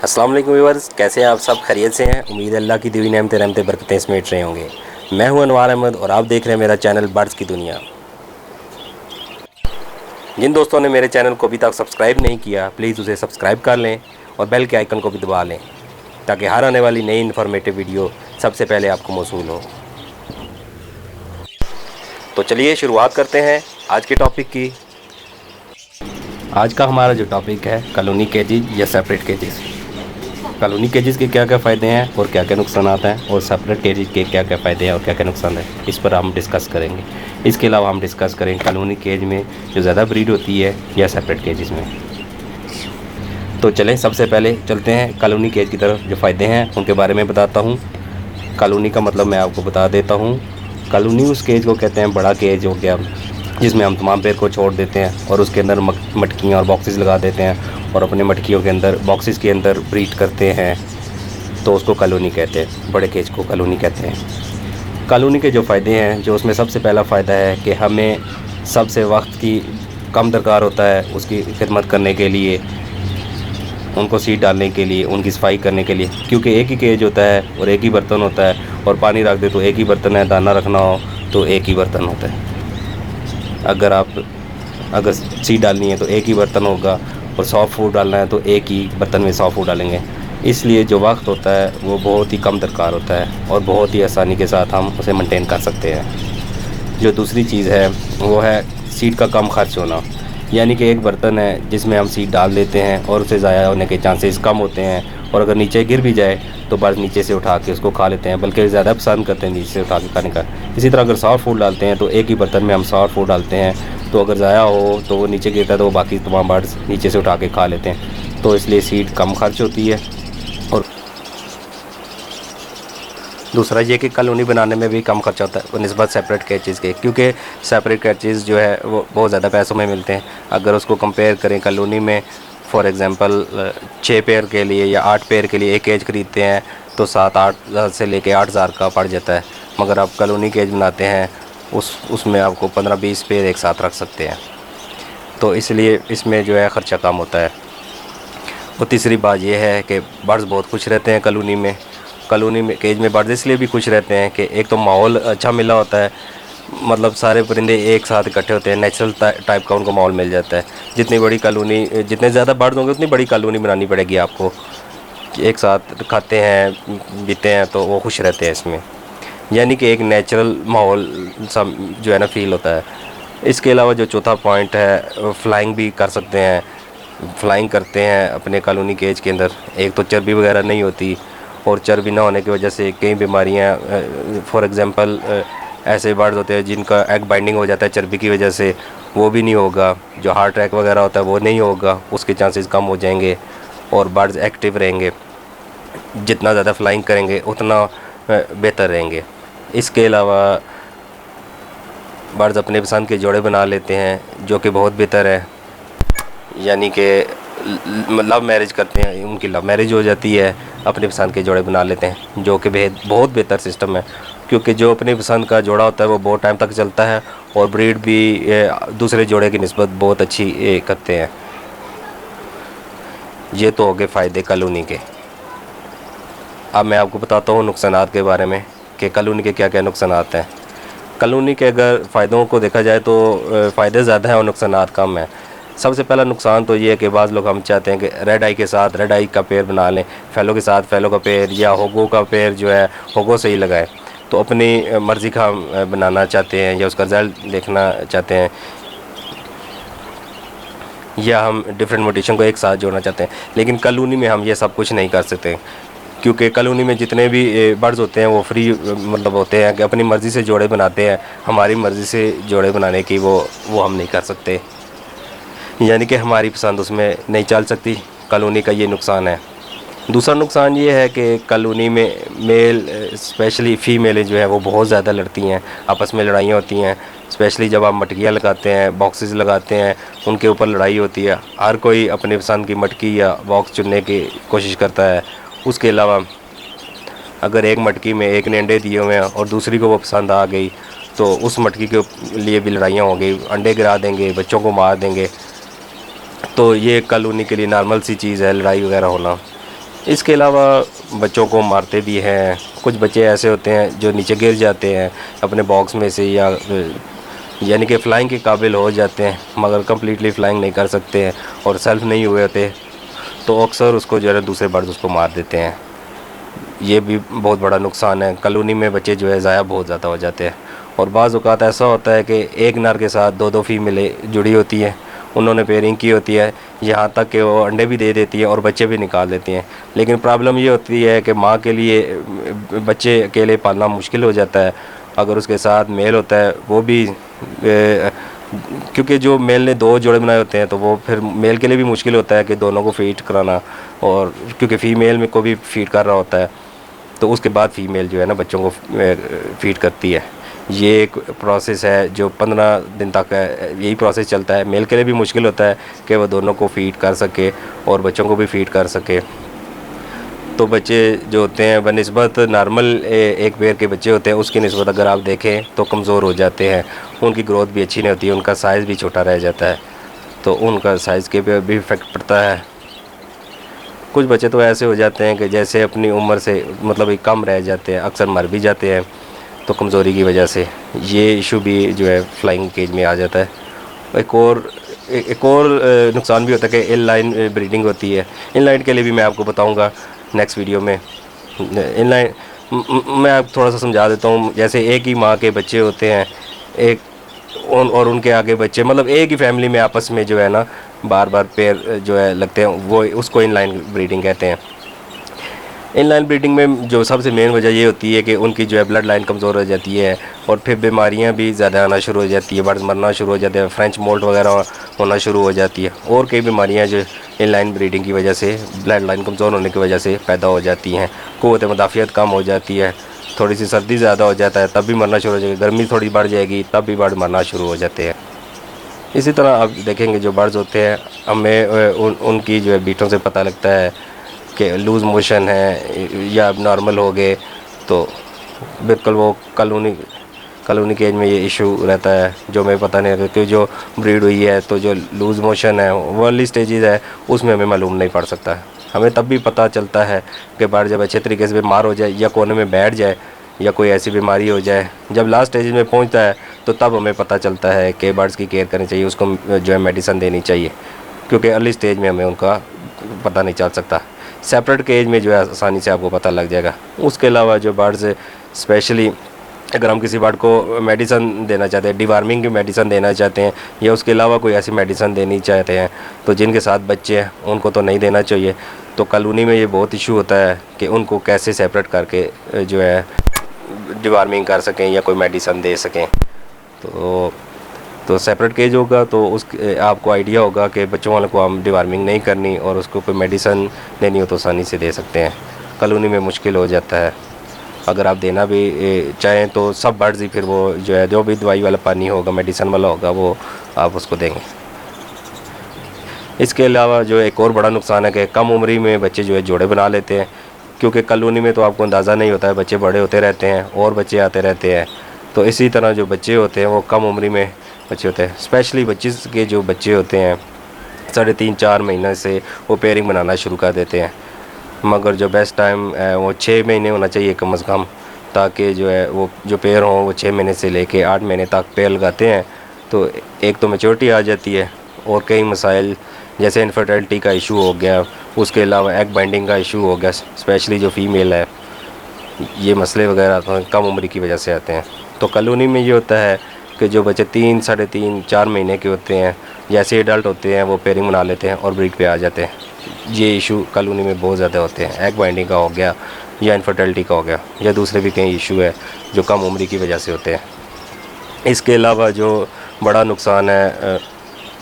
अस्सलाम वालेकुम व्यूअर्स, कैसे हैं आप सब? खैरियत से हैं? उम्मीद है अल्लाह की दी हुई नेमतें रहमतें बरकतें समेट रहे होंगे। मैं हूं अनवार अहमद और आप देख रहे हैं मेरा चैनल बर्ड्स की दुनिया। जिन दोस्तों ने मेरे चैनल को अभी तक सब्सक्राइब नहीं किया, प्लीज़ उसे सब्सक्राइब कर लें और बेल के आइकन को भी दबा लें ताकि हर आने वाली नई इन्फॉर्मेटिव वीडियो सबसे पहले आपको मौसूल हो। तो चलिए शुरुआत करते हैं आज के टॉपिक की। आज का हमारा जो टॉपिक है कॉलोनी केजेस या सेपरेट केजेस। कॉलोनी केजेस के क्या क्या फ़ायदे हैं और क्या क्या नुकसान हैं, और सेपरेट केजेस के क्या क्या फ़ायदे हैं और क्या क्या नुकसान है, इस पर हम डिस्कस करेंगे। इसके अलावा हम डिस्कस करेंगे कॉलोनी केज में जो ज़्यादा ब्रीड होती है या सेपरेट केजेस में। तो चलें, सबसे पहले चलते हैं कॉलोनी केज की तरफ। जो फ़ायदे हैं उनके बारे में बताता हूँ। कॉलोनी का मतलब मैं आपको बता देता हूँ। कॉलोनी उस केज को कहते हैं, बड़ा केज हो गया जिसमें हम तमाम पेड़ को छोड़ देते हैं और उसके अंदर मटकियाँ और बॉक्सेस लगा देते हैं और अपने मटकियों के अंदर बॉक्सेस के अंदर ब्रीड करते हैं, तो उसको कॉलोनी कहते हैं। बड़े केज को कॉलोनी कहते हैं। कॉलोनी के जो फ़ायदे हैं, जो उसमें सबसे पहला फ़ायदा है कि हमें सबसे वक्त की कम दरकार होता है उसकी खिदमत करने के लिए, उनको सीड डालने के लिए, उनकी सफाई करने के लिए, क्योंकि एक ही केज होता है और एक ही बर्तन होता है, और पानी रख दे तो एक ही बर्तन है, दाना रखना हो तो एक ही बर्तन होता है। अगर सीड डालनी है तो एक ही बर्तन होगा, और सॉफ्ट फूड डालना है तो एक ही बर्तन में सॉफ्ट फूड डालेंगे। इसलिए जो वक्त होता है वो बहुत ही कम दरकार होता है और बहुत ही आसानी के साथ हम उसे मेंटेन कर सकते हैं। जो दूसरी चीज़ है वो है सीड का कम खर्च होना, यानी कि एक बर्तन है जिसमें हम सीड डाल देते हैं और उसे ज़ाया होने के चांसेस कम होते हैं, और अगर नीचे गिर भी जाए तो बर्ड नीचे से उठा के उसको खा लेते हैं, बल्कि ज़्यादा पसंद करते हैं नीचे से उठा के खाने का। इसी तरह अगर सॉफ्ट फूड डालते हैं तो एक ही बर्तन में हम सॉफ्ट फूड डालते हैं, तो अगर ज़ाया हो तो वो नीचे गिरता है तो वो बाकी तमाम बर्ड्स नीचे से उठा के खा लेते हैं। तो इसलिए सीड कम खर्च होती है। और दूसरा ये कि कॉलोनी बनाने में भी कम खर्च होता है निस्बत सेपरेट कैचेज़ के, क्योंकि सेपरेट कैचेज़ जो है वो बहुत ज़्यादा पैसों में मिलते हैं। अगर उसको कंपेयर करें कॉलोनी में, फॉर एग्ज़ाम्पल 6 पेयर के लिए या 8 पेयर के लिए एक केज ख़रीदते हैं तो 7-8 से लेके 8,000 का पड़ जाता है। मगर आप कॉलोनी केज बनाते हैं उसमें आपको 15-20 पेयर एक साथ रख सकते हैं, तो इसलिए इसमें जो है ख़र्चा कम होता है। और तीसरी बात यह है कि बर्ड्स बहुत खुश रहते हैं कॉलोनी में। कॉलोनी में केज में बर्ड्स इसलिए भी खुश रहते हैं कि एक तो माहौल अच्छा मिला होता है, मतलब सारे परिंदे एक साथ इकट्ठे होते हैं, नेचुरल टाइप का उनको माहौल मिल जाता है। जितनी बड़ी कॉलोनी, जितने ज़्यादा बर्ड्स होंगे उतनी बड़ी कॉलोनी बनानी पड़ेगी आपको, एक साथ खाते हैं पीते हैं तो वो खुश रहते हैं इसमें, यानी कि एक नेचुरल माहौल सा जो है ना फील होता है। इसके अलावा जो चौथा पॉइंट है, फ्लाइंग भी कर सकते हैं, फ्लाइंग करते हैं अपने कॉलोनी केज के अंदर। एक तो चर्बी वगैरह नहीं होती, और चर्बी ना होने की वजह से कई बीमारियां, फॉर एग्ज़ाम्पल ऐसे बर्ड्स होते हैं जिनका एग बाइंडिंग हो जाता है चर्बी की वजह से, वो भी नहीं होगा। जो हार्ट अटैक वगैरह होता है वो नहीं होगा, उसके चांसेस कम हो जाएंगे और बर्ड्स एक्टिव रहेंगे। जितना ज़्यादा फ्लाइंग करेंगे उतना बेहतर रहेंगे। इसके अलावा बर्ड्स अपने पसंद के जोड़े बना लेते हैं, जो कि बहुत बेहतर है, यानी कि लव मैरिज करते हैं, उनकी लव मैरिज हो जाती है, अपनी पसंद के जोड़े बना लेते हैं, जो कि बहुत बेहतर सिस्टम है, क्योंकि जो अपनी पसंद का जोड़ा होता है वो बहुत टाइम तक चलता है और ब्रीड भी दूसरे जोड़े की निस्बत बहुत अच्छी करते हैं। ये तो हो गए फ़ायदे कॉलोनी के। अब मैं आपको बताता हूँ नुकसानात के बारे में कि कॉलोनी के क्या क्या नुकसानात हैं। कॉलोनी के अगर फ़ायदों को देखा जाए तो फ़ायदे ज़्यादा हैं और नुकसानात कम हैं। सबसे पहला नुकसान तो ये है कि बाज़ लोग हम चाहते हैं कि रेड आई के साथ रेड आई का पेयर बना लें, फैलो के साथ फैलो का पेयर, या होगो का पेयर जो है होगो से ही लगाएं, तो अपनी मर्ज़ी का बनाना चाहते हैं या उसका रिज़ल्ट देखना चाहते हैं, या हम डिफरेंट म्यूटेशन को एक साथ जोड़ना चाहते हैं। लेकिन कॉलोनी में हम ये सब कुछ नहीं कर सकते, क्योंकि कॉलोनी में जितने भी बर्ड्स होते हैं वो फ्री मतलब होते हैं कि अपनी मर्ज़ी से जोड़े बनाते हैं। हमारी मर्ज़ी से जोड़े बनाने की वो हम नहीं कर सकते, यानी कि हमारी पसंद उसमें नहीं चल सकती। कॉलोनी का ये नुकसान है। दूसरा नुकसान ये है कि कॉलोनी में मेल स्पेशली फ़ीमेलें जो है वो बहुत ज़्यादा लड़ती हैं, आपस में लड़ाइयाँ होती हैं। स्पेशली जब आप मटकियाँ लगाते हैं, बॉक्सेस लगाते हैं, उनके ऊपर लड़ाई होती है। हर कोई अपनी पसंद की मटकी या बॉक्स चुनने की कोशिश करता है। उसके अलावा अगर एक मटकी में एक ने अंडे दिए हुए हैं और दूसरी को वो पसंद आ गई तो उस मटकी के लिए भी लड़ाइयाँ हो गई, अंडे गिरा देंगे, बच्चों को मार देंगे। तो ये कॉलोनी के लिए नॉर्मल सी चीज़ है लड़ाई वगैरह होना। इसके अलावा बच्चों को मारते भी हैं। कुछ बच्चे ऐसे होते हैं जो नीचे गिर जाते हैं अपने बॉक्स में से, या यानी कि फ़्लाइंग के काबिल हो जाते हैं मगर कम्प्लीटली फ़्लाइंग नहीं कर सकते हैं और सेल्फ नहीं हुए होते, तो अक्सर उसको जो है दूसरे बर्ड्स उसको मार देते हैं। ये भी बहुत बड़ा नुकसान है। कॉलोनी में बच्चे जो है ज़ाया बहुत ज़्यादा हो जाते हैं। और बाज़ औक़ात ऐसा होता है कि एक नर के साथ दो दो फीमेलें जुड़ी होती हैं, उन्होंने पेयरिंग की होती है, यहाँ तक कि वो अंडे भी दे देती है और बच्चे भी निकाल देती हैं। लेकिन प्रॉब्लम ये होती है कि माँ के लिए बच्चे अकेले पालना मुश्किल हो जाता है। अगर उसके साथ मेल होता है वो भी क्योंकि जो मेल ने दो जोड़े बनाए होते हैं तो वो फिर मेल के लिए भी मुश्किल होता है कि दोनों को फीड कराना, और क्योंकि फ़ीमेल में को भी फीड कर रहा होता है तो उसके बाद फ़ीमेल जो है ना बच्चों को फीड करती है। ये एक प्रोसेस है जो 15 दिन तक यही प्रोसेस चलता है। मेल के लिए भी मुश्किल होता है कि वो दोनों को फीड कर सके और बच्चों को भी फीड कर सके। तो बच्चे जो होते हैं बनिस्बत नॉर्मल एक पेयर के बच्चे होते हैं उसकी निस्बत अगर आप देखें तो कमज़ोर हो जाते हैं, उनकी ग्रोथ भी अच्छी नहीं होती है, उनका साइज़ भी छोटा रह जाता है, तो उनका साइज़ के पे भी इफ़ेक्ट पड़ता है। कुछ बच्चे तो ऐसे हो जाते हैं कि जैसे अपनी उम्र से मतलब कम रह जाते हैं, अक्सर मर भी जाते हैं तो कमज़ोरी की वजह से। ये इशू भी जो है फ्लाइंग केज में आ जाता है। एक और नुकसान भी होता है कि इनलाइन ब्रीडिंग होती है। इनलाइन के लिए भी मैं आपको बताऊंगा नेक्स्ट वीडियो में। इनलाइन मैं आप थोड़ा सा समझा देता हूँ। जैसे एक ही माँ के बच्चे होते हैं, एक और उनके आगे बच्चे, मतलब एक ही फैमिली में आपस में जो है ना बार बार पेयर जो है लगते हैं, वो उसको इनलाइन ब्रीडिंग कहते हैं। इनलाइन ब्रीडिंग में जो सबसे मेन वजह ये होती है कि उनकी जो है ब्लड लाइन कमज़ोर हो जाती है और फिर बीमारियां भी ज़्यादा आना शुरू हो जाती है, बर्ड्स मरना शुरू हो जाते हैं, फ्रेंच मोल्ट वगैरह होना शुरू हो जाती है, और कई बीमारियां जो इनलाइन ब्रीडिंग की वजह से ब्लड लाइन कमज़ोर होने की वजह से पैदा हो जाती हैं। क़ुव्वत मुदाफ़ियत कम हो जाती है, थोड़ी सी सर्दी ज़्यादा हो जाता है तब भी मरना शुरू हो जाएगी, गर्मी थोड़ी बढ़ जाएगी तब भी बर्ड मरना शुरू हो जाते हैं। इसी तरह आप देखेंगे जो बर्ड्स होते हैं हमें उनकी जो है बीटों से पता लगता है कि लूज़ मोशन है या नॉर्मल हो गए, तो बिल्कुल वो कॉलोनी केज में ये इशू रहता है जो हमें पता नहीं रहता। क्योंकि जो ब्रीड हुई है तो जो लूज़ मोशन है वो अर्ली स्टेजेस है उसमें हमें मालूम नहीं पड़ सकता है। हमें तब भी पता चलता है कि बर्ड जब अच्छे तरीके से बीमार हो जाए या कोने में बैठ जाए या कोई ऐसी बीमारी हो जाए, जब लास्ट स्टेज में पहुंचता है तो तब हमें पता चलता है कि बर्ड्स की केयर करनी चाहिए, उसको जो है मेडिसिन देनी चाहिए, क्योंकि अर्ली स्टेज में हमें उनका पता नहीं चल सकता। सेपरेट केज में जो है आसानी से आपको पता लग जाएगा। उसके अलावा जो बर्ड्स स्पेशली अगर हम किसी बर्ड को मेडिसिन देना चाहते हैं, डिवार्मिंग की मेडिसिन देना चाहते हैं या उसके अलावा कोई ऐसी मेडिसिन देनी चाहते हैं, तो जिनके साथ बच्चे हैं उनको तो नहीं देना चाहिए। तो कॉलोनी में ये बहुत इशू होता है कि उनको कैसे सेपरेट करके जो है डिवार्मिंग कर सकें या कोई मेडिसिन दे सकें। तो सेपरेट केज होगा तो उस आपको आइडिया होगा कि बच्चों वाले को हम डिवार्मिंग नहीं करनी और उसको कोई मेडिसिन देनी हो तो आसानी से दे सकते हैं। कॉलोनी में मुश्किल हो जाता है, अगर आप देना भी चाहें तो सब बर्ड्स ही फिर वो जो है जो भी दवाई वाला पानी होगा मेडिसिन वाला होगा वो आप उसको देंगे। इसके अलावा जो एक और बड़ा नुकसान है कि कम उम्री में बच्चे जो है जोड़े बना लेते हैं, क्योंकि कॉलोनी में तो आपको अंदाज़ा नहीं होता है, बच्चे बड़े होते रहते हैं और बच्चे आते रहते हैं। तो इसी तरह जो बच्चे होते हैं वो कम उम्री में बच्चे होते हैं। स्पेशली बच्चे के जो बच्चे होते हैं 3.5-4 महीने से वो पेयरिंग बनाना शुरू कर देते हैं, मगर जो बेस्ट टाइम वो 6 महीने होना चाहिए कम से कम, ताकि जो है वो जो पेयर हों वो 6 महीने से लेके 8 महीने तक पेयर लगाते हैं तो एक तो मैच्योरिटी आ जाती है और कई मसाइल जैसे इनफर्टिलिटी का इशू हो गया, उसके अलावा एग बाइंडिंग का इशू हो गया, स्पेशली जो फीमेल है, ये मसले वगैरह तो कम उम्र की वजह से आते हैं। तो कॉलोनी में ये होता है कि जो बच्चे 3, 3.5-4 महीने के होते हैं, जैसे एडल्ट होते हैं वो पेयरिंग बना लेते हैं और ब्रीड पे आ जाते हैं। ये इशू कॉलोनी में बहुत ज़्यादा होते हैं, एग बाइंडिंग का हो गया या इनफर्टिलिटी का हो गया या दूसरे भी कई इशू है जो कम उम्र की वजह से होते हैं। इसके अलावा जो बड़ा नुकसान है,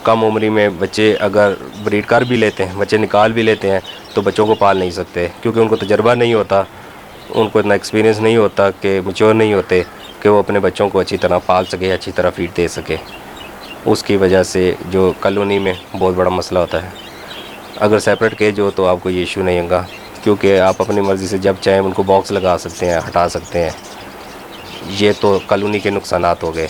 कम उम्री में बच्चे अगर ब्रीड कर भी लेते हैं, बच्चे निकाल भी लेते हैं तो बच्चों को पाल नहीं सकते, क्योंकि उनको तजर्बा नहीं होता, उनको इतना एक्सपीरियंस नहीं होता कि मैच्योर नहीं होते कि वो अपने बच्चों को अच्छी तरह पाल सके, अच्छी तरह फीड दे सके। उसकी वजह से जो कॉलोनी में बहुत बड़ा मसला होता है। अगर सेपरेट केज हो तो आपको ये इशू नहीं होगा, क्योंकि आप अपनी मर्ज़ी से जब चाहें उनको बॉक्स लगा सकते हैं, हटा सकते हैं। ये तो कॉलोनी के नुकसानात हो गए।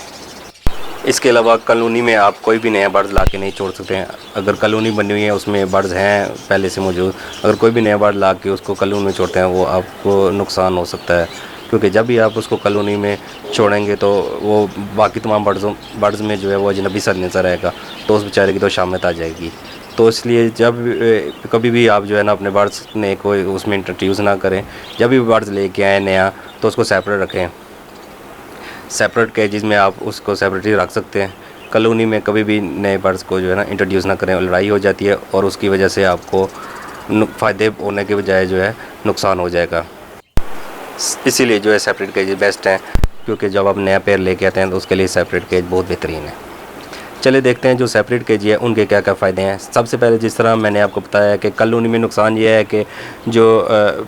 इसके अलावा कॉलोनी में आप कोई भी नया बर्ड्स ला के नहीं छोड़ सकते हैं। अगर कॉलोनी बनी हुई है उसमें बर्ड्स हैं पहले से मौजूद, अगर कोई भी नया बर्ड ला के उसको कॉलोनी में छोड़ते हैं वो आपको नुकसान हो सकता है, क्योंकि जब भी आप उसको कॉलोनी में छोड़ेंगे तो वो बाकी तमाम बर्ड्स में जो है वो अजनबी सा नज़र आएगा, तो उस बेचारे की तो शामत आ जाएगी। तो इसलिए जब कभी भी आप जो है ना अपने बर्ड्स ने कोई उसमें इंट्रोड्यूस ना करें, जब भी बर्ड्स लेके आए नया तो उसको सेपरेट रखें। सेपरेट केजेस में आप उसको सेपरेटली रख सकते हैं। कॉलोनी में कभी भी नए बर्ड्स को जो है ना इंट्रोड्यूस ना करें, लड़ाई हो जाती है और उसकी वजह से आपको फ़ायदे होने के बजाय जो है नुकसान हो जाएगा। इसीलिए जो है सेपरेट केजेस बेस्ट हैं, क्योंकि जब आप नया पेयर लेके आते हैं तो उसके लिए सेपरेट केज बहुत बेहतरीन है। चलिए देखते हैं जो सेपरेट केजी है उनके क्या क्या फ़ायदे हैं। सबसे पहले जिस तरह मैंने आपको बताया कि कॉलोनी में नुकसान ये है कि जो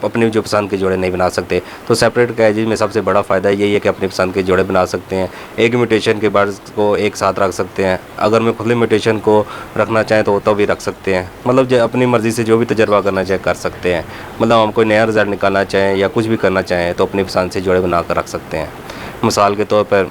अपनी जो पसंद के जोड़े नहीं बना सकते, तो सेपरेट केजी में सबसे बड़ा फ़ायदा यही है कि अपनी पसंद के जोड़े बना सकते हैं। एक म्यूटेशन के बर्ड्स को एक साथ रख सकते हैं। अगर मैं खुले म्यूटेशन को रखना चाहें तो भी रख सकते हैं। मतलब जो अपनी मर्ज़ी से जो भी तजर्बा करना चाहे कर सकते हैं। मतलब हम कोई नया रिज़ल्ट निकालना चाहें या कुछ भी करना चाहें तो अपनी पसंद से जोड़े बना कर रख सकते हैं। मिसाल के तौर पर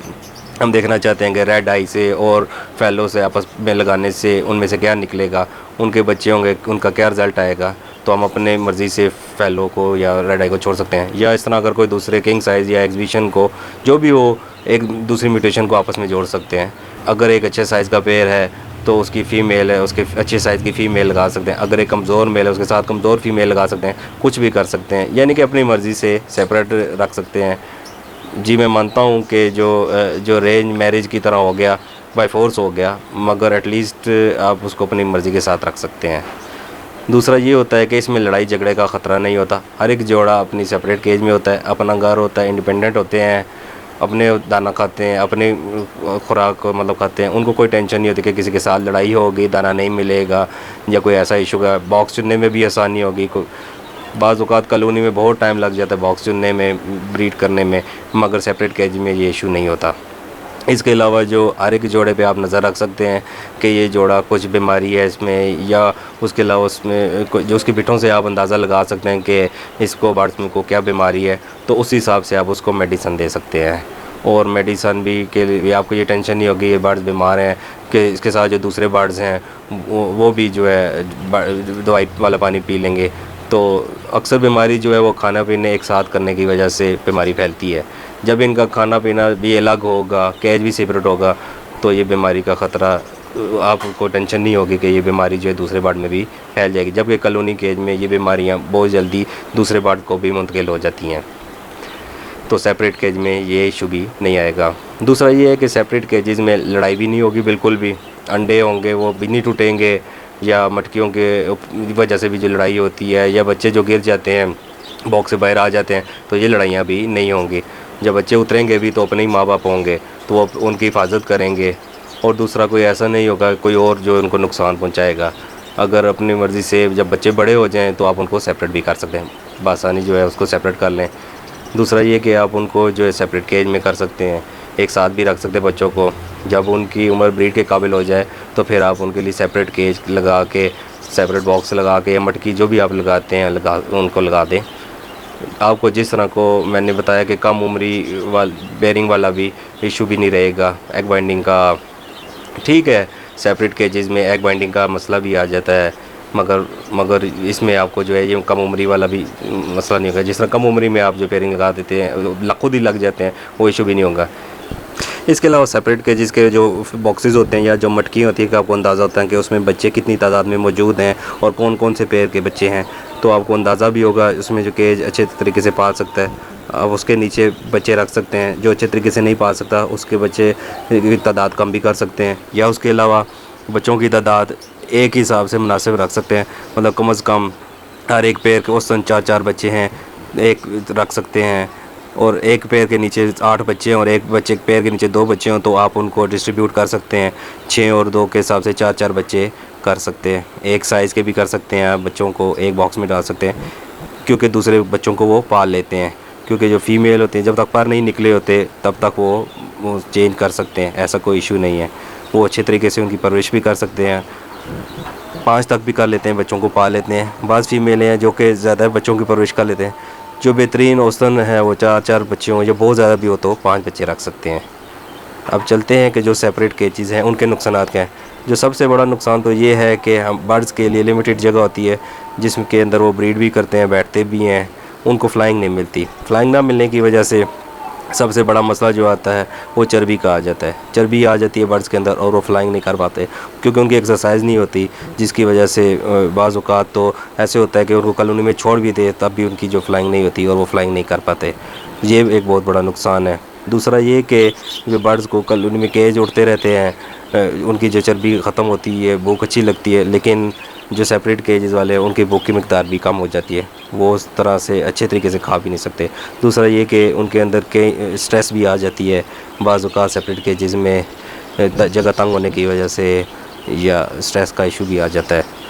हम देखना चाहते हैं कि रेड आई से और फैलो से आपस में लगाने से उनमें से क्या निकलेगा, उनके बच्चे होंगे, उनका क्या रिज़ल्ट आएगा, तो हम अपने मर्ज़ी से फैलो को या रेड आई को छोड़ सकते हैं। या इस तरह अगर कोई दूसरे किंग साइज़ या एग्जीबिशन को जो भी हो एक दूसरी म्यूटेशन को आपस में जोड़ सकते हैं। अगर एक अच्छे साइज़ का पेयर है तो उसकी फ़ीमेल है, उसके अच्छे साइज़ की फ़ीमेल लगा सकते हैं। अगर एक कमज़ोर मेल है उसके साथ कमज़ोर फ़ीमेल लगा सकते हैं। कुछ भी कर सकते हैं, यानी कि अपनी मर्ज़ी से सेपरेट रख सकते हैं। जी मैं मानता हूँ कि जो अरेंज मैरिज की तरह हो गया, बाय फोर्स हो गया, मगर एटलीस्ट आप उसको अपनी मर्ज़ी के साथ रख सकते हैं। दूसरा ये होता है कि इसमें लड़ाई झगड़े का ख़तरा नहीं होता। हर एक जोड़ा अपनी सेपरेट केज में होता है, अपना घर होता है, इंडिपेंडेंट होते हैं, अपने दाना खाते हैं, अपने खुराक मतलब खाते हैं। उनको कोई टेंशन नहीं होती कि किसी के साथ लड़ाई होगी, दाना नहीं मिलेगा या कोई ऐसा इशू का। बॉक्स चुनने में भी आसानी होगी। बाज़ औक़ात कॉलोनी में बहुत टाइम लग जाता है बॉक्स चुनने में, ब्रीड करने में, मगर सेपरेट केज में ये इशू नहीं होता। इसके अलावा जो हर एक जोड़े पे आप नज़र रख सकते हैं कि ये जोड़ा कुछ बीमारी है इसमें, या उसके अलावा उसमें जो उसकी बिठों से आप अंदाज़ा लगा सकते हैं कि इसको बर्ड्स को क्या बीमारी है, तो उस हिसाब से आप उसको मेडिसन दे सकते हैं। और मेडिसन भी के लिए आपको ये टेंशन नहीं होगी ये बर्ड्स बीमार हैं कि इसके साथ जो दूसरे बर्ड्स हैं वो भी जो है दवाई वाला पानी पी लेंगे। तो अक्सर बीमारी जो है वो खाना पीने एक साथ करने की वजह से बीमारी फैलती है। जब इनका खाना पीना भी अलग होगा, केज भी सेपरेट होगा, तो ये बीमारी का ख़तरा आपको टेंशन नहीं होगी कि ये बीमारी जो है दूसरे बर्ड में भी फैल जाएगी। जबकि कॉलोनी केज में ये बीमारियां बहुत जल्दी दूसरे बर्ड को भी मुंतकिल हो जाती हैं, तो सेपरेट केज में ये इशू भी नहीं आएगा। दूसरा ये है कि सेपरेट केजेस में लड़ाई भी नहीं होगी बिल्कुल भी। अंडे होंगे वो भी नहीं टूटेंगे, या मटकियों के वजह से भी जो लड़ाई होती है, या बच्चे जो गिर जाते हैं बॉक्स से बाहर आ जाते हैं, तो ये लड़ाइयाँ भी नहीं होंगी। जब बच्चे उतरेंगे भी तो अपने ही माँ बाप होंगे, तो वो उनकी हिफाजत करेंगे। और दूसरा कोई ऐसा नहीं होगा कोई और जो उनको नुकसान पहुँचाएगा। अगर अपनी मर्ज़ी से जब बच्चे बड़े हो जाएँ तो आप उनको सेपरेट भी कर सकते हैं, बासानी जो है उसको सेपरेट कर लें। दूसरा ये कि आप उनको जो है सेपरेट केज में कर सकते हैं, एक साथ भी रख सकते हैं बच्चों को। जब उनकी उम्र ब्रीड के काबिल हो जाए तो फिर आप उनके लिए सेपरेट केज लगा के, सेपरेट बॉक्स लगा के, या मटकी जो भी आप लगाते हैं उनको लगा दें। आपको जिस तरह को मैंने बताया कि कम उम्री बेरिंग वाला भी इशू भी नहीं रहेगा। एग बाइंडिंग का ठीक है, सेपरेट केजेस में एग बाइंडिंग का मसला भी आ जाता है, मगर इसमें आपको जो है ये कम उम्री वाला भी मसला नहीं होगा। जिस तरह कम उम्री में आप जो पेयरिंग लगा देते हैं खुद ही लग जाते हैं, वो इशू भी नहीं होगा। इसके अलावा सेपरेट केजेस के जो बॉक्सेस होते हैं या जो मटकी होती है कि आपको अंदाज़ा होता है कि उसमें बच्चे कितनी तादाद में मौजूद हैं और कौन कौन से पेयर के बच्चे हैं, तो आपको अंदाज़ा भी होगा उसमें जो केज अच्छे तरीके से पाल सकता है। आप उसके नीचे बच्चे रख सकते हैं। जो अच्छे तरीके से नहीं पाल सकता उसके बच्चे की तादाद कम भी कर सकते हैं, या उसके अलावा बच्चों की तादाद एक ही हिसाब से मुनासिब रख सकते हैं। मतलब कम से कम हर एक पेयर के औसतन 4-4 बच्चे हैं एक रख सकते हैं, और एक पेयर के नीचे 8 बच्चे हैं और एक बच्चे पेयर के नीचे 2 बच्चे हों तो आप उनको डिस्ट्रीब्यूट कर सकते हैं। 6 और 2 के हिसाब से 4-4 बच्चे कर सकते हैं। एक साइज़ के भी कर सकते हैं, आप बच्चों को एक बॉक्स में डाल सकते हैं, क्योंकि दूसरे बच्चों को वो पाल लेते हैं। क्योंकि जो फ़ीमेल होते हैं जब तक पर नहीं निकले होते तब तक वो चेंज कर सकते हैं, ऐसा कोई इशू नहीं है। वो अच्छे तरीके से उनकी परवरिश भी कर सकते हैं, 5 तक भी कर लेते हैं, बच्चों को पाल लेते हैं। बाज़ फीमेल हैं जो कि ज़्यादा बच्चों की परवरिश कर लेते हैं। जो बेहतरीन औसतन है वो 4-4 बच्चे हों, या बहुत ज़्यादा भी हो तो 5 बच्चे रख सकते हैं। अब चलते हैं कि जो सेपरेट केजेस हैं उनके नुकसानात क्या हैं। जो सबसे बड़ा नुकसान तो ये है कि हम बर्ड्स के लिए लिमिटेड जगह होती है जिसके अंदर वो ब्रीड भी करते हैं, बैठते भी हैं, उनको फ्लाइंग नहीं मिलती। फ्लाइंग ना मिलने की वजह से सबसे बड़ा मसला जो आता है वो चर्बी का आ जाता है। चर्बी आ जाती है बर्ड्स के अंदर और वो फ्लाइंग नहीं कर पाते क्योंकि उनकी एक्सरसाइज नहीं होती, जिसकी वजह से बाज़ औक़ात तो ऐसे होता है कि उनको कॉलोनी में छोड़ भी दे तब भी उनकी जो फ्लाइंग नहीं होती और वो फ्लाइंग नहीं कर पाते। ये एक बहुत बड़ा नुकसान है। दूसरा ये कि जो बर्ड्स को कॉलोनी में केज उड़ते रहते हैं, उनकी जो चर्बी ख़त्म होती है, भूख अच्छी लगती है, लेकिन जो सेपरेट केजेस वाले हैं उनकी भूख की मिकदार भी कम हो जाती है, वो उस तरह से अच्छे तरीके से खा भी नहीं सकते। दूसरा ये कि उनके अंदर के स्ट्रेस भी आ जाती है बाज़ औक़ात सेपरेट केजेस में जगह तंग होने की वजह से, या स्ट्रेस का इशू भी आ जाता है।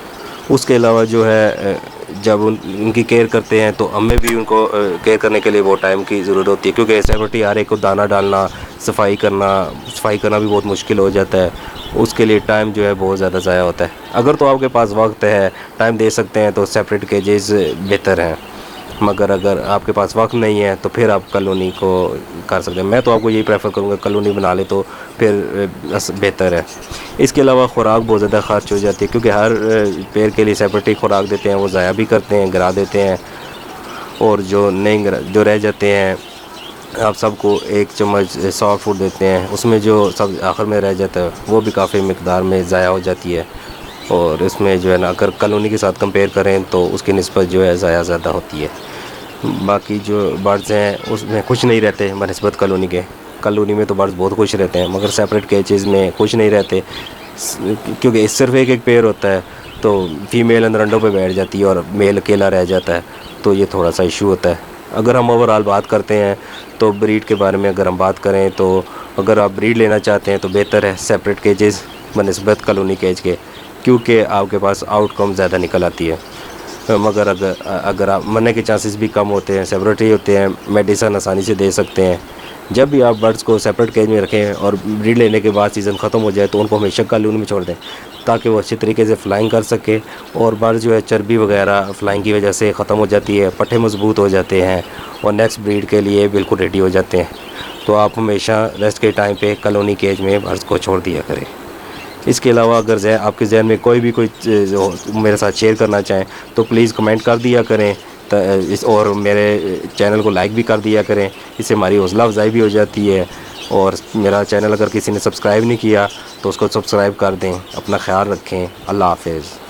उसके अलावा जो है जब उनकी केयर करते हैं तो हमें भी उनको केयर करने के लिए बहुत टाइम की ज़रूरत होती है क्योंकि सेपरेट हर एक को दाना डालना, सफाई करना भी बहुत मुश्किल हो जाता है। उसके लिए टाइम जो है बहुत ज़्यादा ज़ाया होता है। अगर तो आपके पास वक्त है, टाइम दे सकते हैं तो सेपरेट केजेस बेहतर हैं, मगर अगर आपके पास वक्त नहीं है तो फिर आप कॉलोनी को कर सकते हैं। मैं तो आपको यही प्रेफर करूँगा कॉलोनी बना ले तो फिर बेहतर है। इसके अलावा ख़ुराक बहुत ज़्यादा ख़र्च हो जाती है क्योंकि हर पेड़ के लिए सेपरेट ही ख़ुराक देते हैं, वो ज़ाया भी करते हैं, गिरा देते हैं, और जो नहीं जो रह जाते हैं आप सबको 1 चम्मच सॉफ्ट फूड देते हैं, उसमें जो सब आखिर में रह जाता है वो भी काफ़ी मिकदार में ज़ाया हो जाती है, और इसमें जो है ना अगर कॉलोनी के साथ कंपेयर करें तो उसकी निस्बत जो है ज़ाया ज़्यादा होती है। बाकी जो बर्ड्स हैं उसमें खुश नहीं रहते बनिस्बत कॉलोनी के। कॉलोनी में तो बर्ड्स बहुत खुश रहते हैं मगर सेपरेट केजेस में खुश नहीं रहते क्योंकि सिर्फ एक पेयर होता है तो फीमेल अंदर अंडों पे बैठ जाती है और मेल अकेला रह जाता है, तो ये थोड़ा सा इशू होता है। अगर हम ओवरऑल बात करते हैं तो ब्रीड के बारे में अगर हम बात करें तो अगर आप ब्रीड लेना चाहते हैं तो बेहतर है सेपरेट केजेस बनिस्बत कॉलोनी केज के, क्योंकि आपके पास आउटकम ज़्यादा निकल आती है। मगर अगर आप मरने के चांसेस भी कम होते हैं, सेपरेट ही होते हैं, मेडिसिन आसानी से दे सकते हैं। जब भी आप बर्ड्स को सेपरेट केज में रखें और ब्रीड लेने के बाद सीज़न ख़त्म हो जाए तो उनको हमेशा कॉलोनी में छोड़ दें ताकि वो अच्छी तरीके से फ्लाइंग कर सके, और बर्ड जो है चर्बी वगैरह फ्लाइंग की वजह से ख़त्म हो जाती है, पट्टे मजबूत हो जाते हैं और नेक्स्ट ब्रीड के लिए बिल्कुल रेडी हो जाते हैं। तो आप हमेशा रेस्ट के टाइम पे कॉलोनी केज में बर्ड्स को छोड़ दिया करें। इसके अलावा अगर आपके जहन में कोई मेरे साथ शेयर करना चाहें तो प्लीज़ कमेंट कर दिया करें और मेरे चैनल को लाइक भी कर दिया करें, इससे हमारी हौसला अफजाई भी हो जाती है। और मेरा चैनल अगर किसी ने सब्सक्राइब नहीं किया तो उसको सब्सक्राइब कर दें। अपना ख्याल रखें। अल्लाह हाफ़िज़।